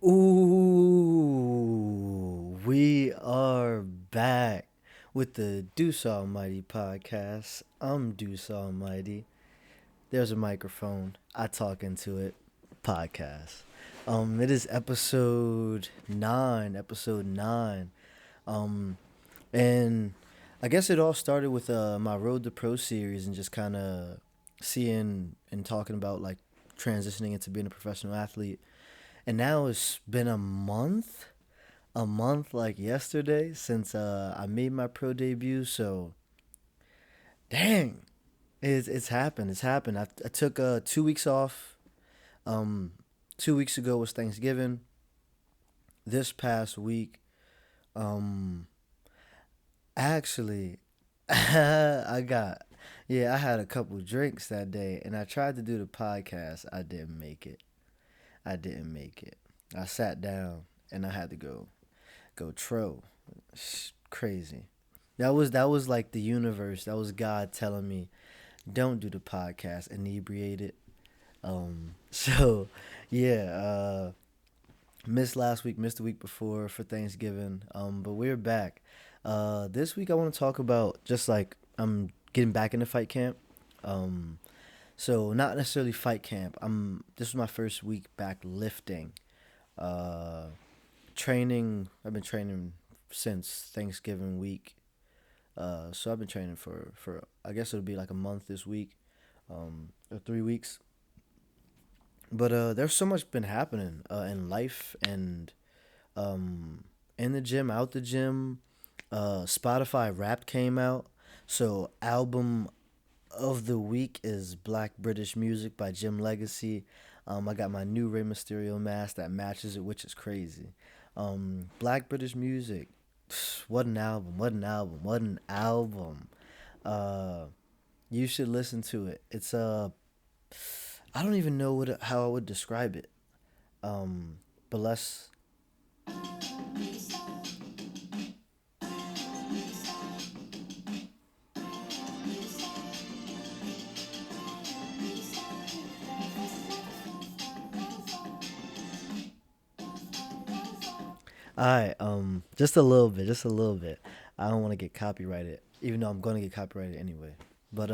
Ooh, we are back with the Deuce Almighty podcast. I'm Deuce Almighty. There's a microphone. I talk into it. Podcast. It is episode nine. Episode nine. Um, and I guess it all started with my Road to Pro series and just kind of seeing and talking about like transitioning into being a professional athlete. And now it's been a month like yesterday since I made my pro debut. So dang, it's happened. It's happened. I took 2 weeks off. Um, 2 weeks ago was Thanksgiving. This past week, um, actually, I got yeah, I had a couple drinks that day, and I tried to do the podcast. I didn't make it. I didn't make it. I sat down and I had to go tro. Crazy. That was like the universe. That was God telling me, don't do the podcast inebriated. So yeah, missed last week, missed the week before for Thanksgiving. But we're back. This week I want to talk about just like I'm getting back into fight camp. Um, so not necessarily fight camp. This was my first week back lifting. Uh, Training. I've been training since Thanksgiving week. So I've been training for I guess it'll be like a month this week, or 3 weeks. But there's so much been happening in life and um, in the gym, out the gym. Spotify Wrapped came out, so album of the week is Black British Music by Jim Legacy. I got my new Rey Mysterio mask that matches it, which is crazy. Black British Music, what an album! What an album! What an album! Uh, you should listen to it. I don't even know how I would describe it. Um, but let's. All right. Just a little bit. Just a little bit. I don't want to get copyrighted, even though I'm gonna get copyrighted anyway. But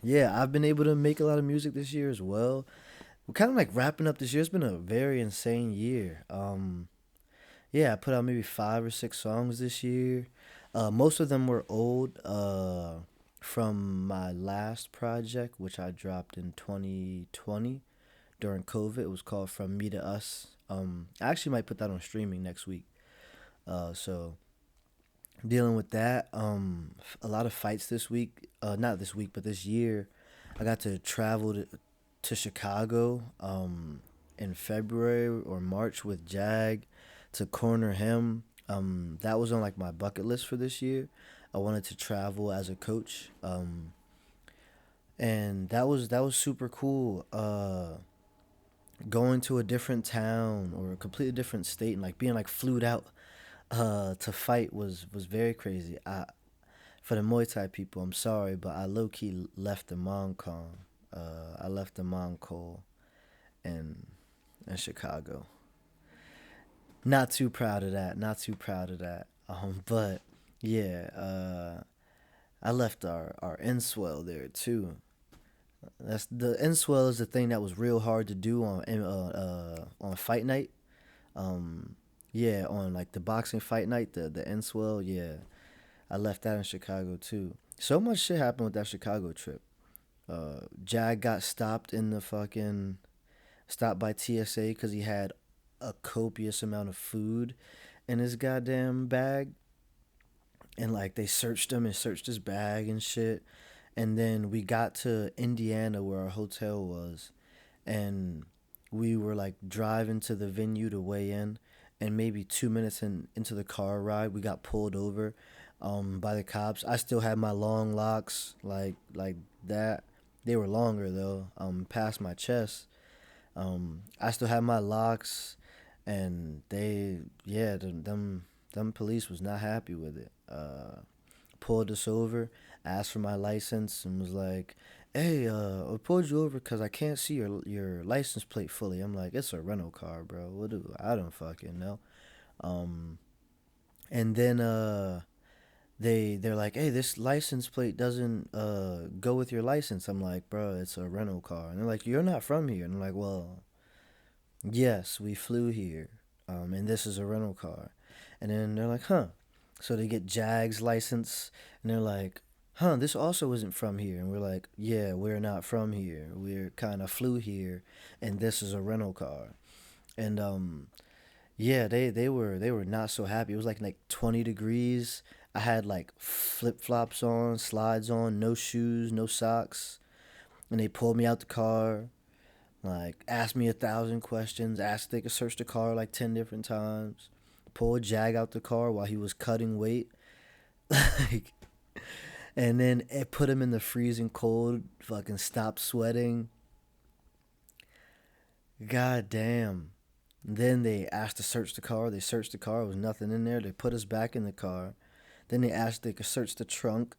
yeah, I've been able to make a lot of music this year as well. We're kind of like wrapping up this year. It's been a very insane year. Yeah, I put out maybe 5 or 6 songs this year. Most of them were old. From my last project, which I dropped in 2020 during COVID. It was called From Me to Us. I actually might put that on streaming next week. So dealing with that. A lot of fights this week. Not this week, but this year. I got to travel to Chicago. In February or March with Jag to corner him. That was on like my bucket list for this year. I wanted to travel as a coach. And that was super cool. Going to a different town or a completely different state and like being like flued out to fight was very crazy. For the Muay Thai people, I'm sorry, but I low key left the Moncon. I left the Moncol in in Chicago. Not too proud of that. Not too proud of that. But yeah, I left our inswell there too. That's the inswell is the thing that was real hard to do on fight night. Um, yeah, on like the boxing fight night, the inswell. Yeah, I left that in Chicago too. So much shit happened with that Chicago trip. Jag got stopped by TSA because he had a copious amount of food in his goddamn bag, and like they searched him and searched his bag and shit. And then we got to Indiana where our hotel was, and we were like driving to the venue to weigh in, and maybe 2 minutes into the car ride we got pulled over by the cops. I still had my long locks like that. They were longer though, past my chest. I still had my locks, and they yeah them police was not happy with it. Pulled us over, asked for my license, and was like, "Hey, I pulled you over because I can't see your license plate fully." I'm like, "It's a rental car, bro. What do I don't fucking know." Um, and then they're like, "Hey, this license plate doesn't go with your license." I'm like, "Bro, it's a rental car." And they're like, "You're not from here." And I'm like, "Well, yes, we flew here, and this is a rental car." And then they're like, "Huh." So they get Jag's license, and they're like, "Huh, this also isn't from here." And we're like, "Yeah, we're not from here. We're kind of flew here, and this is a rental car." And yeah, they were not so happy. It was like 20 degrees. I had like flip flops on, slides on, no shoes, no socks, and they pulled me out the car. Like, asked me 1,000 questions, asked if they could search the car like 10 different times, pulled Jag out the car while he was cutting weight. Like, and then it put him in the freezing cold, fucking stopped sweating. God damn. Then they asked to search the car. They searched the car, there was nothing in there. They put us back in the car. Then they asked if they could search the trunk.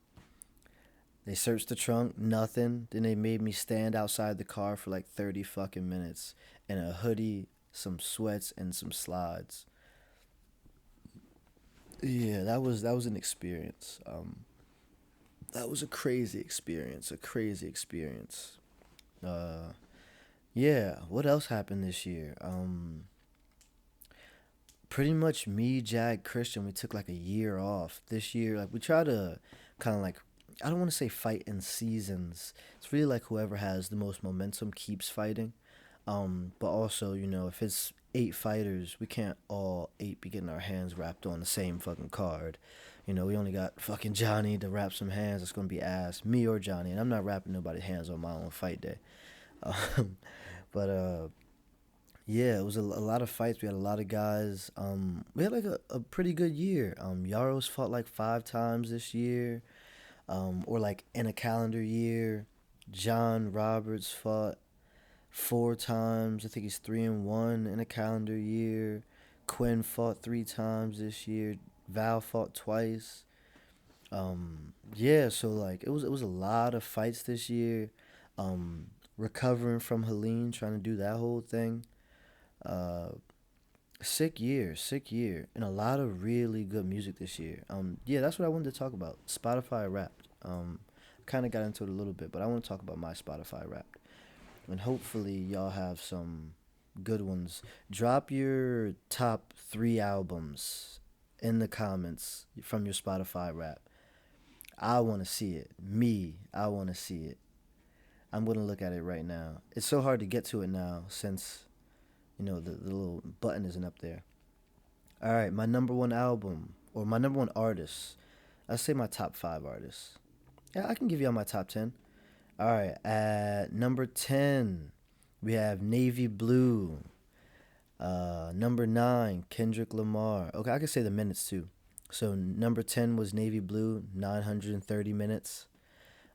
They searched the trunk, nothing. Then they made me stand outside the car for like 30 fucking minutes in a hoodie, some sweats, and some slides. Yeah, that was an experience. That was a crazy experience. A crazy experience. Uh, yeah. What else happened this year? Pretty much me, Jag, Christian. We took like a year off this year. Like we try to kind of like, I don't want to say fight in seasons. It's really like whoever has the most momentum keeps fighting. But also, if it's 8 fighters, we can't all 8 be getting our hands wrapped on the same fucking card. We only got fucking Johnny to wrap some hands. It's gonna be ass, me or Johnny, and I'm not wrapping nobody's hands on my own fight day. Um, but yeah, it was a lot of fights. We had a lot of guys. We had like a pretty good year. Yaros fought like 5 times this year, or like in a calendar year. John Roberts fought 4 times. I think he's 3-1 in a calendar year. Quinn fought 3 times this year. Val fought twice. Yeah, so like it was a lot of fights this year. Recovering from Helene, trying to do that whole thing. Uh, sick year, and a lot of really good music this year. Yeah, that's what I wanted to talk about. Spotify Wrapped. Kind of got into it a little bit, but I want to talk about my Spotify Wrapped, and hopefully y'all have some good ones. Drop your top 3 albums in the comments from your Spotify rap. I want to see it. I want to see it. I'm going to look at it right now. It's so hard to get to it now since, the little button isn't up there. All right, my number one album, or my number one artist. I'll say my top 5 artists. Yeah, I can give you all my top 10. All right, at number 10, we have Navy Blue. Number 9, Kendrick Lamar. Okay, I can say the minutes too. So number 10 was Navy Blue, 930 minutes.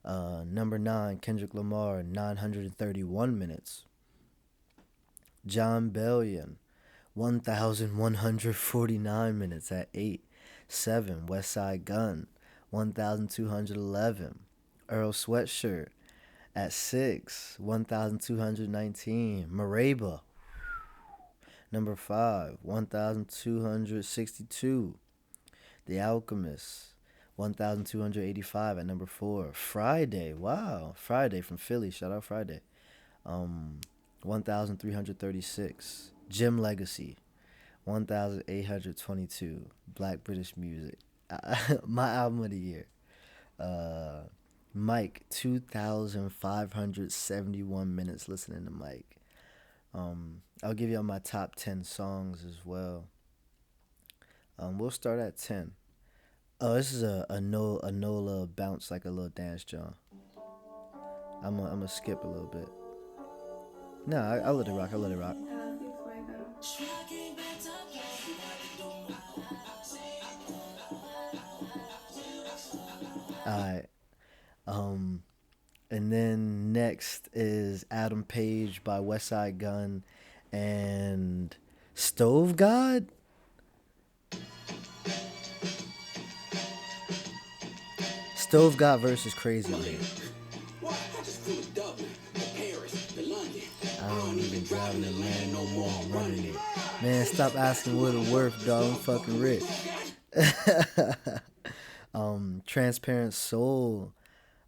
Number 9, Kendrick Lamar, 931 minutes. John Bellion, 1,149 minutes at 8. 7, West Side Gun, 1,211. Earl Sweatshirt at 6, 1,219. Maraba, number 5, 1,262. The Alchemist, 1,285 at number 4. Friday, wow. Friday from Philly. Shout out Friday. 1,336. Jim Legacy, 1,822. Black British Music. My album of the year. Uh, Mike, 2,571 minutes listening to Mike. I'll give you my top 10 songs as well. We'll start at 10. Oh, this is a Nola bounce, like a little dance, John. I'm gonna skip a little bit. No, I'll let it rock. I'll let it rock. Alright. Um, and then next is Adam Page by West Side Gun and Stove God. Stove God versus Crazy Man. happening, man? No more, I'm running it. Man, stop asking what it worth, dog. I'm fucking rich. Transparent Soul,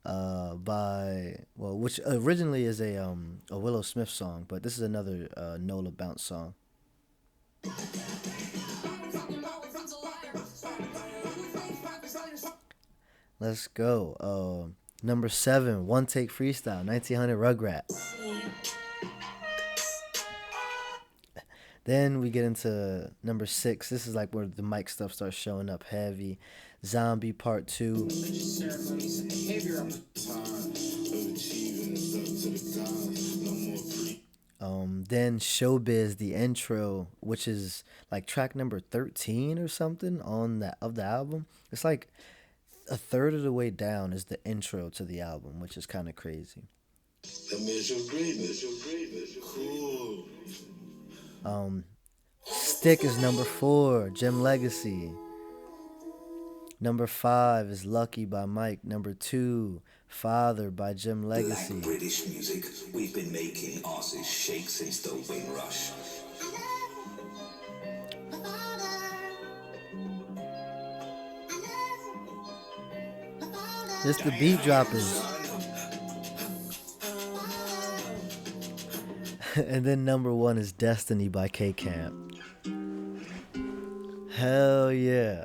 by well, which originally is a Willow Smith song, but this is another Nola Bounce song. Let's go. Number seven, One Take Freestyle, 1900 Rugrats. Then we get into number six. This is like where the mic stuff starts showing up heavy. Zombie Part 2. Then Showbiz, the intro, which is like track number 13 or something on that of the album. It's like a third of the way down is the intro to the album, which is kind of crazy. That means you're great. Cool. Stick is number four, Gem Legacy. Number five is Lucky by Mike. Number two, Father by Gem Legacy. Like British music, we've been making asses shake since the Windrush. Just the beat droppers. And then number one is Destiny by K Camp. Hell yeah.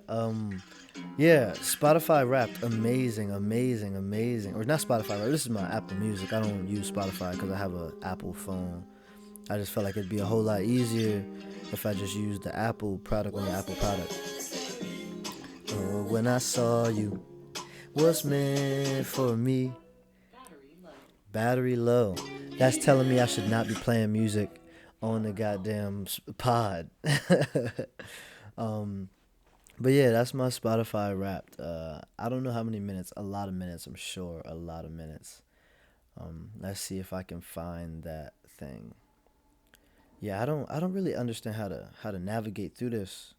Yeah, Spotify Wrapped, amazing. Or not Spotify Wrapped, this is my Apple Music. I don't use Spotify because I have an Apple phone. I just felt like it'd be a whole lot easier if I just used the Apple product on the Apple product. Oh, when I saw you, what's meant for me? Battery low. That's telling me I should not be playing music on the goddamn pod. But yeah, that's my Spotify Wrapped. I don't know how many minutes. A lot of minutes, I'm sure. A lot of minutes. Let's see if I can find that thing. Yeah, I don't really understand how to navigate through this.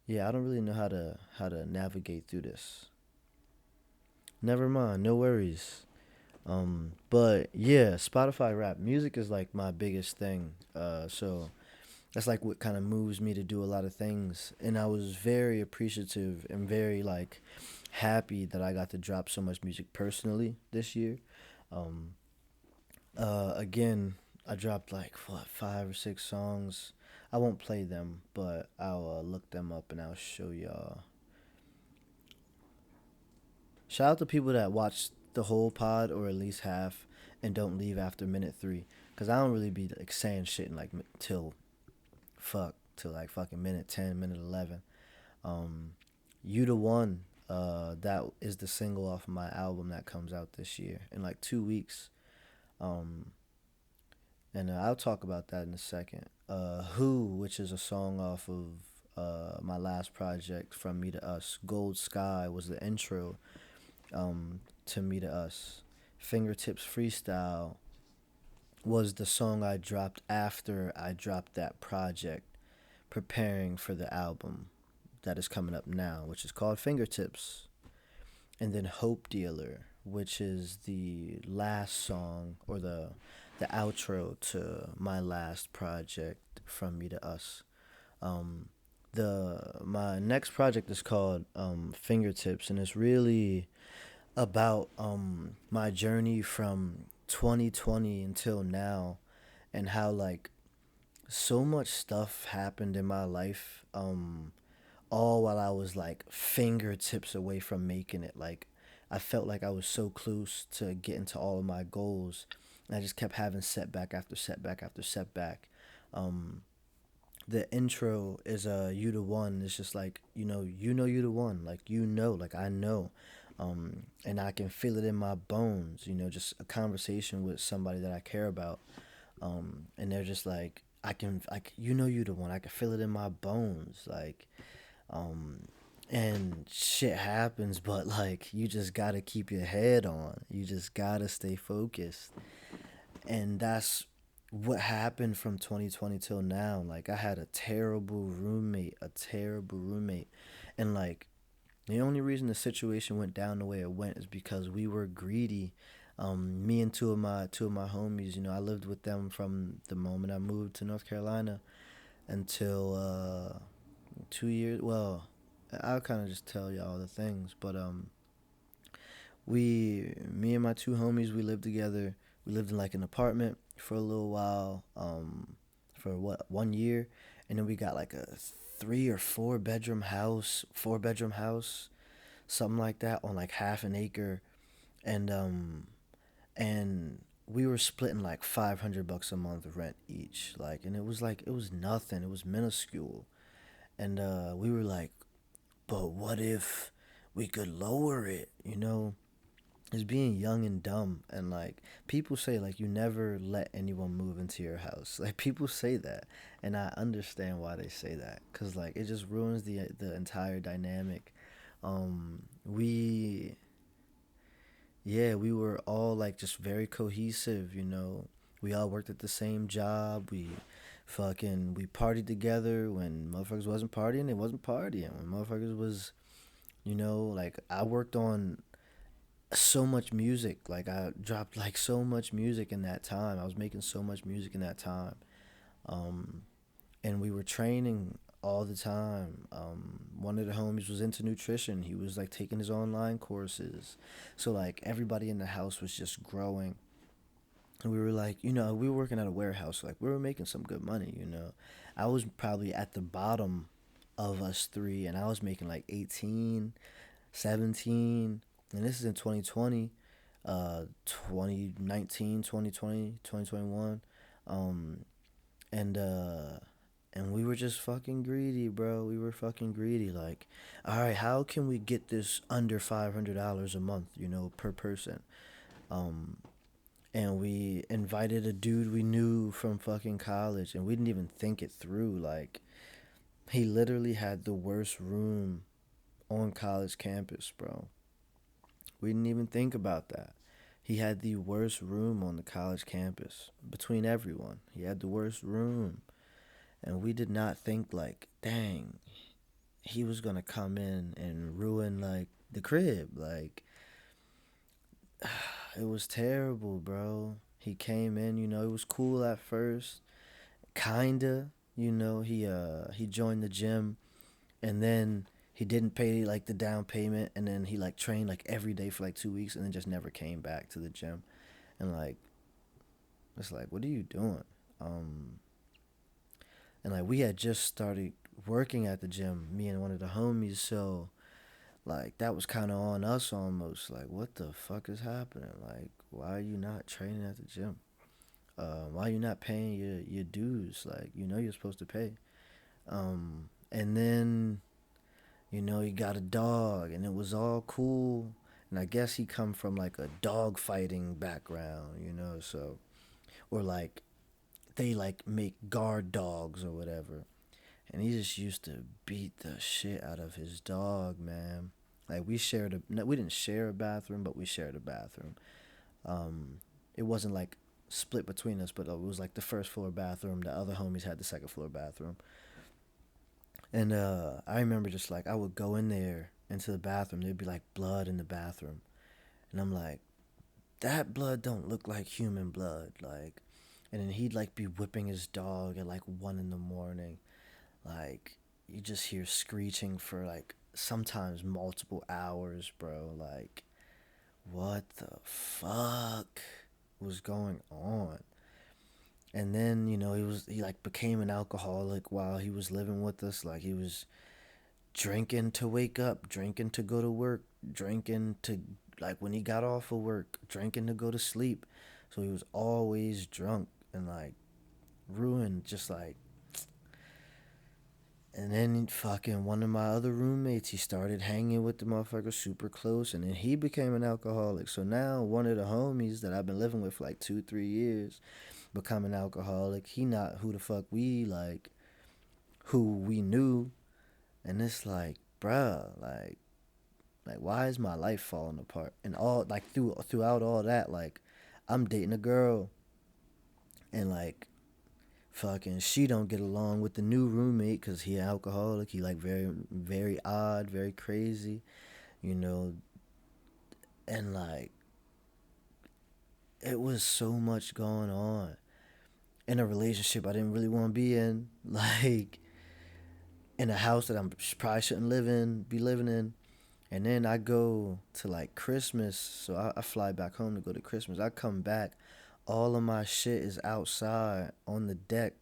Yeah, I don't really know how to navigate through this. Never mind, no worries. But yeah, Spotify Rap music is like my biggest thing. So that's like what kind of moves me to do a lot of things, and I was very appreciative and very like happy that I got to drop so much music personally this year. Um, Again, I dropped like what 5 or 6 songs. I won't play them, but I'll look them up and I'll show y'all. Shout out to people that watch the whole pod or at least half and don't leave after minute three, cause I don't really be like saying shit in like till like fucking minute 10, minute 11. Um, You the One, that is the single off of my album that comes out this year in like 2 weeks. Um, and I'll talk about that in a second. Who, which is a song off of my last project, From Me to Us. Gold Sky was the intro to Me to Us. Fingertips Freestyle was the song I dropped after I dropped that project, preparing for the album that is coming up now, which is called Fingertips. And then Hope Dealer, which is the last song or the outro to my last project, From Me to Us. Um, the My next project is called Fingertips, and it's really about my journey from 2020 until now, and how like so much stuff happened in my life, all while I was like fingertips away from making it. Like I felt like I was so close to getting to all of my goals, and I just kept having setback after setback after setback. Um, the intro is You the One. It's just like, you the one. Like, like I know. And I can feel it in my bones, just a conversation with somebody that I care about. And they're just like, I can, like, you the one. I can feel it in my bones. Like, and shit happens, but like, you just gotta keep your head on. You just gotta stay focused. And that's what happened from 2020 till now. Like, I had a terrible roommate. And like, the only reason the situation went down the way it went is because we were greedy. Me and two of my homies, I lived with them from the moment I moved to North Carolina until 2 years. Well, I'll kind of just tell y'all the things, but me and my two homies, we lived together. We lived in like an apartment for a little while, for what, 1 year, and then we got like a 3 or 4 bedroom house, something like that, on like half an acre, and and we were splitting like $500 a month rent each, and it was nothing, it was minuscule, and we were like, but what if we could lower it, is being young and dumb, and like people say like you never let anyone move into your house. Like people say that, and I understand why they say that, cuz like it just ruins the entire dynamic. We Yeah, we were all like just very cohesive. We all worked at the same job. We partied together when motherfuckers wasn't partying, they wasn't partying. When motherfuckers was, like I worked on so much music. Like I dropped like so much music in that time. I was making so much music in that time. Um, and we were training all the time. One of the homies was into nutrition. He was like taking his online courses. So like everybody in the house was just growing. And we were like, we were working at a warehouse. Like we were making some good money. I was probably at the bottom of us three, and I was making like 18, 17, and this is in 2020, 2019, 2020, 2021. Um, and we were just fucking greedy, bro. We were fucking greedy. Like, all right, how can we get this under $500 a month, per person? Um, and we invited a dude we knew from fucking college, and we didn't even think it through. Like, he literally had the worst room on college campus, bro. We didn't even think about that. He had the worst room on the college campus between everyone. He had the worst room. And we did not think like, dang, he was gonna come in and ruin like the crib. Like it was terrible, bro. He came in, it was cool at first, kinda. He joined the gym, and then he didn't pay like the down payment, and then he like trained like every day for like 2 weeks, and then just never came back to the gym. And like it's like, what are you doing? Um, and like we had just started working at the gym, me and one of the homies, so like that was kind of on us almost. Like, what the fuck is happening? Like, why are you not training at the gym? Why are you not paying your dues? Like, you're supposed to pay. And then he got a dog, and it was all cool. And I guess he come from like a dog fighting background, so, or like they like make guard dogs or whatever. And he just used to beat the shit out of his dog, man. Like we didn't share a bathroom, but we shared a bathroom. Um, it wasn't like split between us, but it was like the first floor bathroom. The other homies had the second floor bathroom. And I remember just like I would go in there into the bathroom. There'd be like blood in the bathroom, and I'm like, that blood don't look like human blood. Like, and then he'd like be whipping his dog at like 1 in the morning. Like you just hear screeching for like sometimes multiple hours, bro. Like what the fuck was going on? And then, he like became an alcoholic while he was living with us. Like he was drinking to wake up, drinking to go to work, drinking to like when he got off of work, drinking to go to sleep. So he was always drunk and like ruined, just like. And then fucking one of my other roommates, he started hanging with the motherfucker super close, and then he became an alcoholic. So now one of the homies that I've been living with for like 2, 3 years become an alcoholic. He not who the fuck we like, who we knew, and it's like, bruh, like why is my life falling apart? And all like throughout all that, like I'm dating a girl, and like fucking she don't get along with the new roommate because he an alcoholic. He like very very odd, very crazy, you know, and like it was so much going on in a relationship I didn't really want to be in, like in a house that I'm probably shouldn't be living in. And then I go to like Christmas, so I fly back home to go to Christmas. I come back, all of my shit is outside on the deck,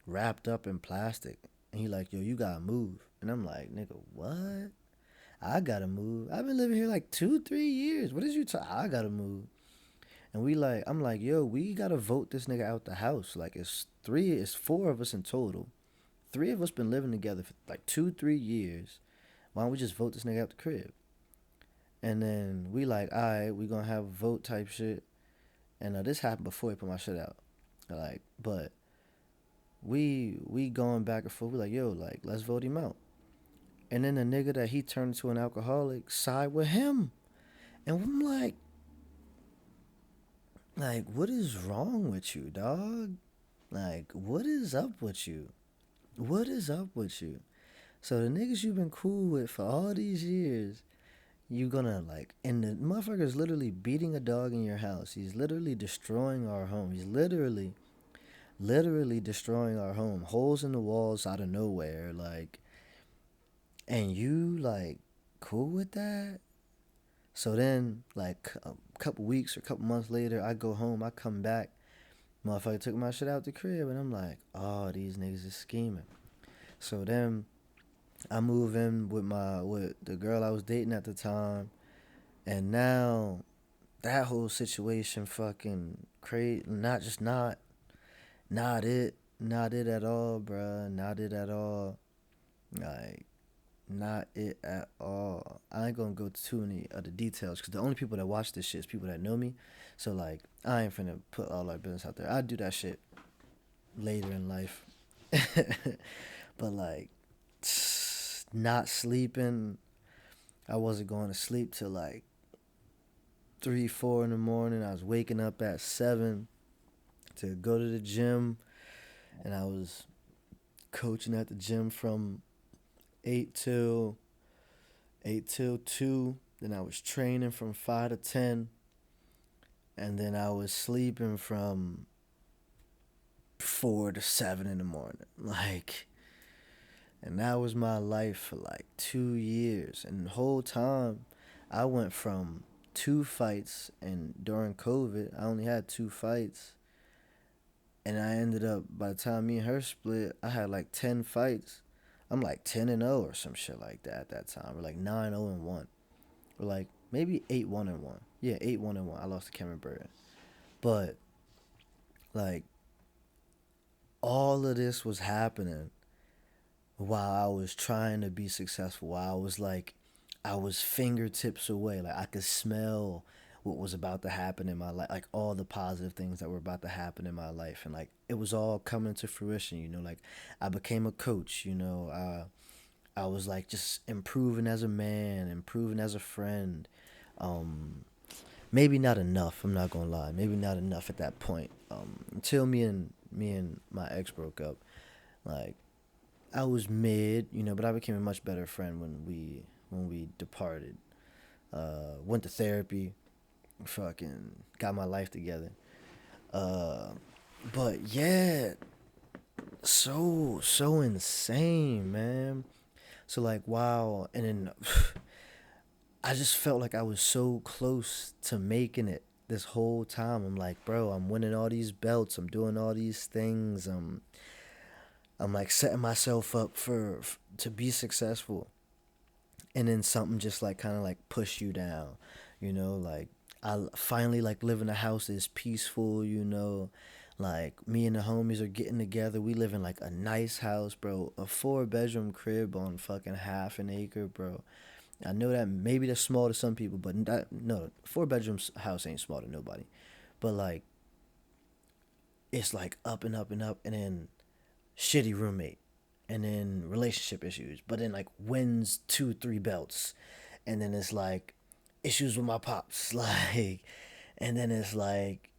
wrapped up in plastic. And he like, yo, you gotta move. And I'm like, nigga, what? I gotta move. I've been living here like 2, 3 years. What is you talking? I gotta move. And I'm like, yo, we gotta vote this nigga out the house. Like it's 4 of us in total. 3 of us been living together for like 2, 3 years. Why don't we just vote this nigga out the crib? And then we like, all right, we gonna have a vote type shit. And this happened before he put my shit out. Like, but we going back and forth. We like, yo, like, let's vote him out. And then the nigga that he turned into an alcoholic side with him. And I'm like, what is wrong with you, dog? Like, what is up with you? What is up with you? So the niggas you've been cool with for all these years, you gonna like, and the motherfucker is literally beating a dog in your house. He's literally destroying our home. He's literally destroying our home. Holes in the walls out of nowhere, like, and you like cool with that? So then, like a couple weeks or a couple months later, I go home. I come back. Motherfucker took my shit out the crib, and I'm like, oh, these niggas is scheming. So then I move in with the girl I was dating at the time, and now that whole situation fucking crazy. Not it at all, bruh. Not it at all. Like, not it at all. I ain't gonna go to too many of the details because the only people that watch this shit is people that know me. So like, I ain't finna put all our business out there. I do that shit later in life. But like, not sleeping. I wasn't going to sleep till like 3, 4 in the morning. I was waking up at 7 to go to the gym, and I was coaching at the gym from 8 till 2. Then I was training from 5 to 10, and then I was sleeping from 4 to 7 in the morning. Like, and that was my life for like 2 years. And the whole time, I went from 2 fights, and during COVID, I only had 2 fights. And I ended up, by the time me and her split, I had like 10 fights. I'm like 10-0 or some shit like that at that time. Or like 9-0-1. Or like maybe 8-1-1. Yeah, 8-1-1. I lost to Cameron Burton. But like, all of this was happening while I was trying to be successful. While I was fingertips away. Like, I could smell what was about to happen in my life, like all the positive things that were about to happen in my life, and like it was all coming to fruition. Like, I became a coach. I was like just improving as a man, improving as a friend. Um, Maybe not enough. I'm not gonna lie. Maybe not enough at that point. Until me and my ex broke up. Like, I was mid, but I became a much better friend when we departed. Went to therapy, fucking got my life together. Uh, but yeah, so insane, man. So like, wow, and then I just felt like I was so close to making it this whole time. I'm like, bro, I'm winning all these belts. I'm doing all these things. I'm like setting myself up to be successful, and then something just like kind of like push you down, like I finally like live in a house that's peaceful, like me and the homies are getting together. We live in like a nice house, bro, a 4 bedroom crib on fucking half an acre, bro. I know that maybe that's small to some people, but no, 4 bedrooms house ain't small to nobody. But like, it's like up and up and up, and then shitty roommate, and then relationship issues, but then like wins 2, 3 belts, and then it's like issues with my pops, like, and then it's like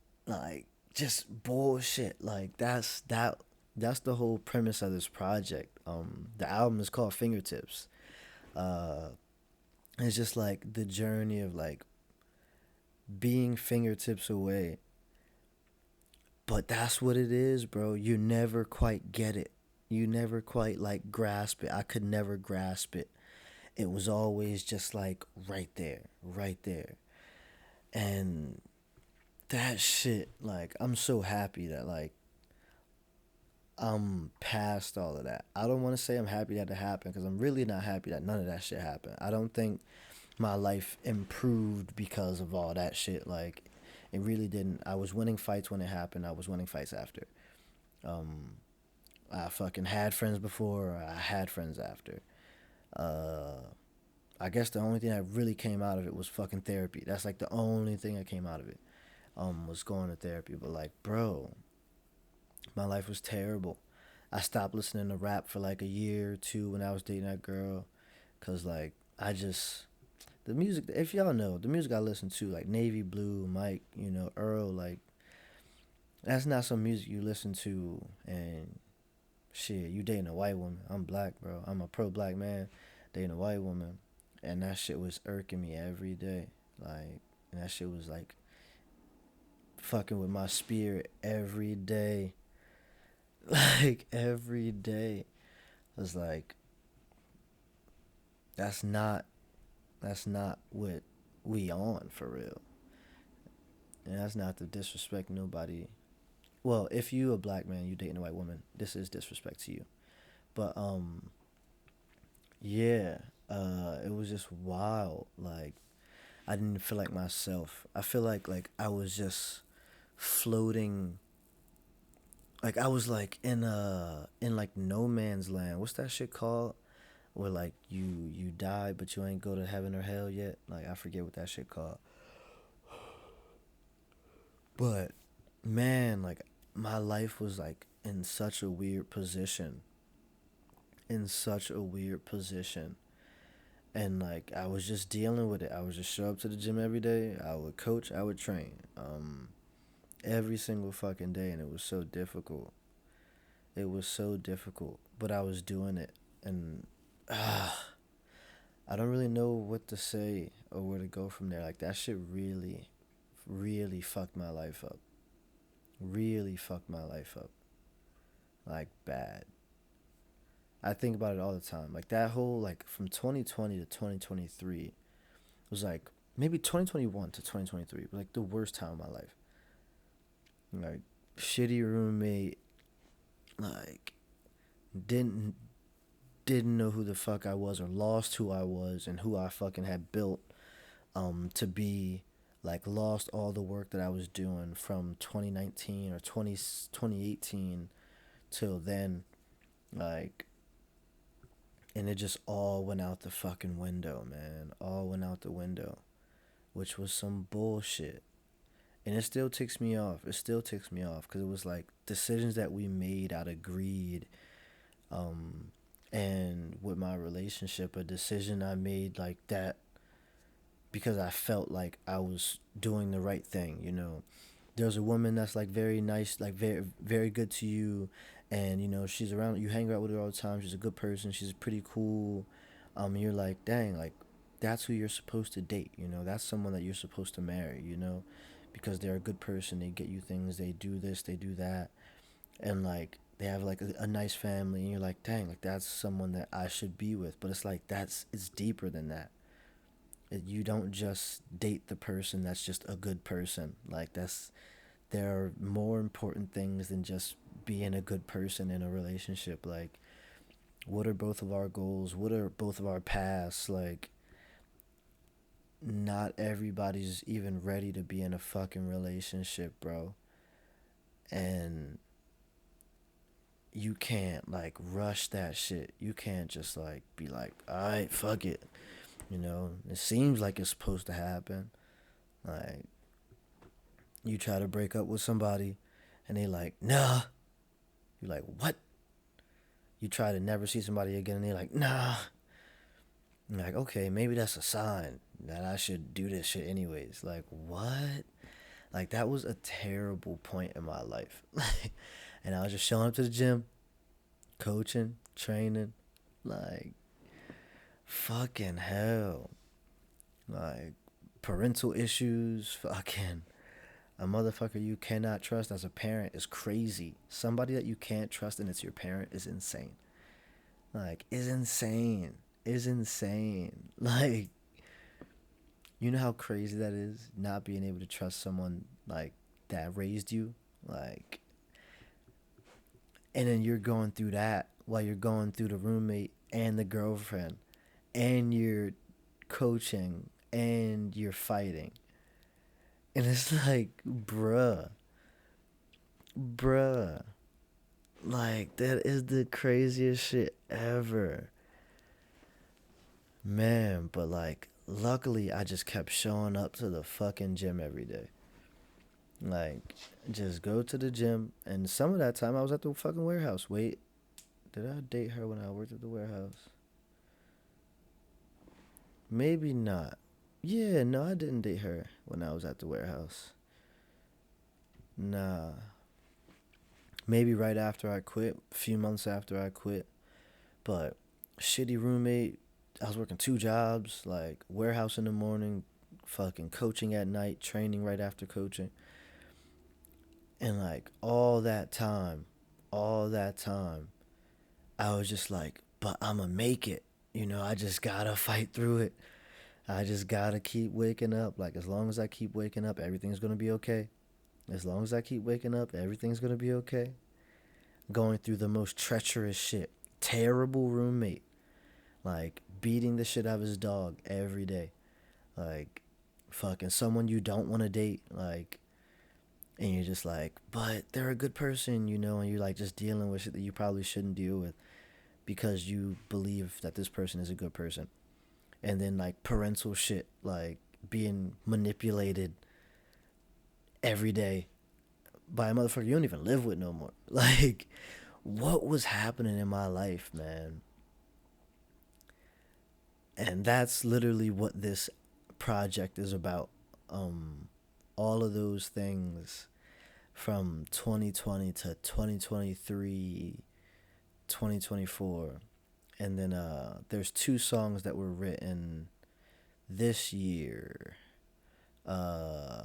just bullshit. Like, that's the whole premise of this project. The album is called Fingertips. Uh, it's just like the journey of like being fingertips away. But that's what it is, bro. You never quite get it. You never quite like grasp it. I could never grasp it. It was always just like right there, right there. And that shit, like, I'm so happy that like I'm past all of that. I don't want to say I'm happy that it happened because I'm really not happy that none of that shit happened. I don't think my life improved because of all that shit. Like, it really didn't. I was winning fights when it happened. I was winning fights after. Um, I fucking had friends before. I had friends after. Uh, I guess the only thing that really came out of it was fucking therapy. That's like the only thing that came out of it. Was going to therapy. But like, bro, my life was terrible. I stopped listening to rap for like a year or two when I was dating that girl, cause like I just the music. If y'all know the music I listen to, like Navy Blue, Mike, Earl, like that's not some music you listen to and shit. You dating a white woman. I'm black, bro. I'm a pro black man dating a white woman, and that shit was irking me every day. Like, and that shit was like fucking with my spirit every day. Like every day. I was like, that's not what we on for real. And that's not to disrespect nobody. Well, if you a black man, you dating a white woman, this is disrespect to you. But yeah, it was just wild. Like I didn't feel like myself. I feel like I was just floating. Like I was like in like no man's land. What's that shit called? Where like you die but you ain't go to heaven or hell yet. Like I forget what that shit called. But man, like my life was like in such a weird position. In such a weird position. And like I was just dealing with it. I would just show up to the gym every day. I would coach, I would train. Every single fucking day, and it was so difficult. It was so difficult. But I was doing it, and I don't really know what to say or where to go from there. Like that shit really, really fucked my life up. Really fucked my life up. Like bad. I think about it all the time. Like that whole like from 2020 to 2023 was like maybe 2021 to 2023 was like the worst time of my life. Like shitty roommate, like didn't didn't know who the fuck I was or lost who I was and who I fucking had built to be, like lost all the work that I was doing from 2019 or 2018 till then, like, and it just all went out the fucking window, man. All went out the window, which was some bullshit. And it still ticks me off. It still ticks me off because it was like decisions that we made out of greed. Um, and with my relationship, a decision I made like that because I felt like I was doing the right thing, There's a woman that's like very nice, like very very good to you, and she's around you, hang out with her all the time. She's a good person. She's pretty cool. And you're like, dang, like that's who you're supposed to date. That's someone that you're supposed to marry. Because they're a good person. They get you things. They do this. They do that, and like they have like a nice family. And you're like, dang, like that's someone that I should be with. But it's like it's deeper than that. You don't just date the person that's just a good person. Like there are more important things than just being a good person in a relationship. Like what are both of our goals? What are both of our paths? Like not everybody's even ready to be in a fucking relationship, bro. And you can't like rush that shit. You can't just like be like, all right, fuck it. It seems like it's supposed to happen. Like you try to break up with somebody and they like, nah. You're like, what? You try to never see somebody again and they're like, nah. You're like, okay, maybe that's a sign that I should do this shit anyways. Like, what? Like, that was a terrible point in my life. And I was just showing up to the gym, coaching, training. Like, fucking hell. Like, parental issues, fucking a motherfucker you cannot trust as a parent is crazy. Somebody that you can't trust and it's your parent is insane. Like, is insane. Is insane. Like, you know how crazy that is? Not being able to trust someone like that raised you? Like, and then you're going through that while you're going through the roommate and the girlfriend, and you're coaching and you're fighting. And it's like, bruh. Like, that is the craziest shit ever. Man, but like, luckily I just kept showing up to the fucking gym every day. Like, just go to the gym. And some of that time I was at the fucking warehouse. Wait, did I date her when I worked at the warehouse? Maybe not. Yeah, no, I didn't date her when I was at the warehouse. Nah. Maybe right after I quit, a few months after I quit. But shitty roommate. I was working two jobs, like warehouse in the morning, fucking coaching at night, training right after coaching. And like all that time, I was just like, but I'ma make it. I just gotta fight through it. I just gotta keep waking up. Like, as long as I keep waking up, everything's gonna be okay. As long as I keep waking up, everything's gonna be okay. Going through the most treacherous shit. Terrible roommate. Like, beating the shit out of his dog every day. Like, fucking someone you don't want to date. Like, and you're just like, but they're a good person, and you're like just dealing with shit that you probably shouldn't deal with because you believe that this person is a good person. And then like parental shit, like being manipulated every day by a motherfucker you don't even live with no more. Like, what was happening in my life, man? And that's literally what this project is about. All of those things from 2020 to 2023, 2024. And then there's two songs that were written this year. Uh,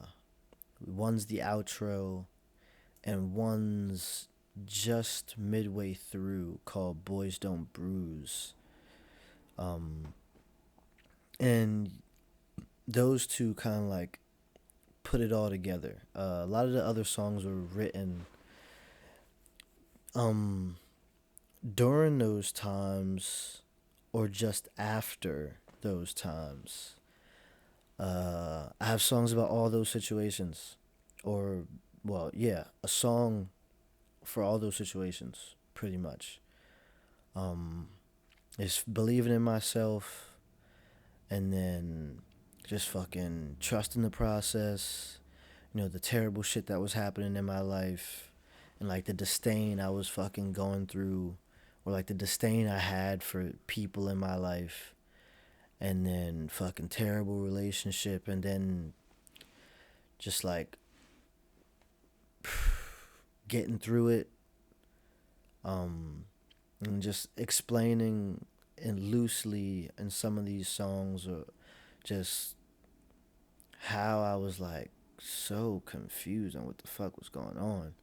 one's the outro, and one's just midway through, called Boys Don't Bruise. And those two kind of like put it all together. A lot of the other songs were written um during those times or just after those times. I have songs about all those situations, or well, yeah, a song for all those situations, pretty much. Um, it's believing in myself, and then just fucking trusting the process. The terrible shit that was happening in my life, and like the disdain I was fucking going through, or like the disdain I had for people in my life, and then fucking terrible relationship, and then just like getting through it, and just explaining and loosely in some of these songs, or just how I was like so confused on what the fuck was going on.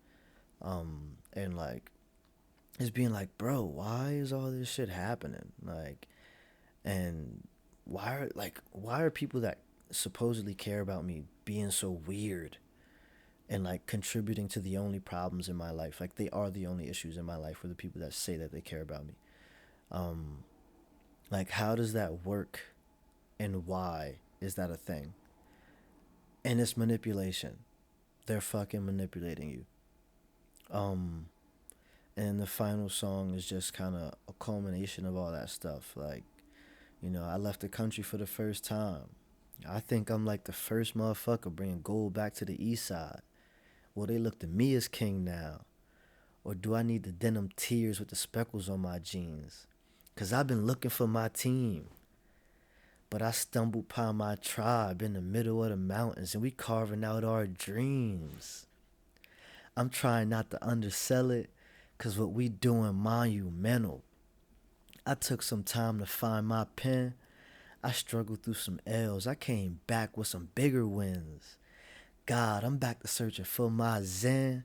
And like just being like, bro, why is all this shit happening? Like, and why are people that supposedly care about me being so weird and like contributing to the only problems in my life? Like, they are the only issues in my life for the people that say that they care about me. Like, how does that work, and why is that a thing? And it's manipulation. They're fucking manipulating you. Um, and the final song is just kind of a culmination of all that stuff. Like, I left the country for the first time. I think I'm like the first motherfucker bringing gold back to the east side. Will they look to me as king now? Or do I need the denim tears with the speckles on my jeans? 'Cause I've been looking for my team. But I stumbled upon my tribe in the middle of the mountains, and we carving out our dreams. I'm trying not to undersell it, 'cause what we doing monumental. I took some time to find my pen. I struggled through some L's. I came back with some bigger wins. God, I'm back to searching for my zen,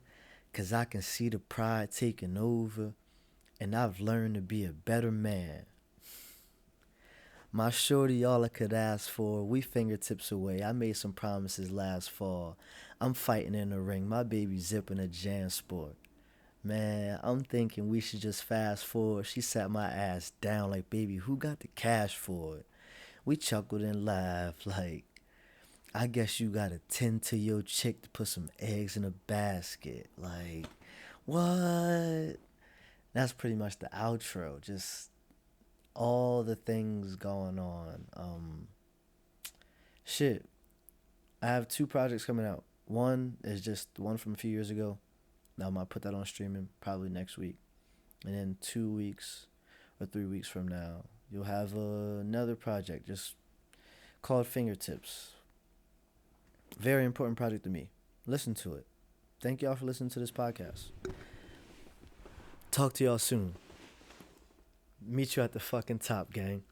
'cause I can see the pride taking over, and I've learned to be a better man. My shorty, all I could ask for, we fingertips away. I made some promises last fall. I'm fighting in the ring, my baby zipping a Jan Sport. Man, I'm thinking we should just fast forward. She sat my ass down like, baby, who got the cash for it? We chuckled and laughed like, I guess you gotta tend to your chick to put some eggs in a basket. Like, what? That's pretty much the outro. Just all the things going on. Shit. I have two projects coming out. One is just one from a few years ago. Now I'm gonna put that on streaming probably next week. And then 2 weeks or 3 weeks from now, you'll have another project just called Fingertips. Very important project to me. Listen to it. Thank y'all for listening to this podcast. Talk to y'all soon. Meet you at the fucking top, gang.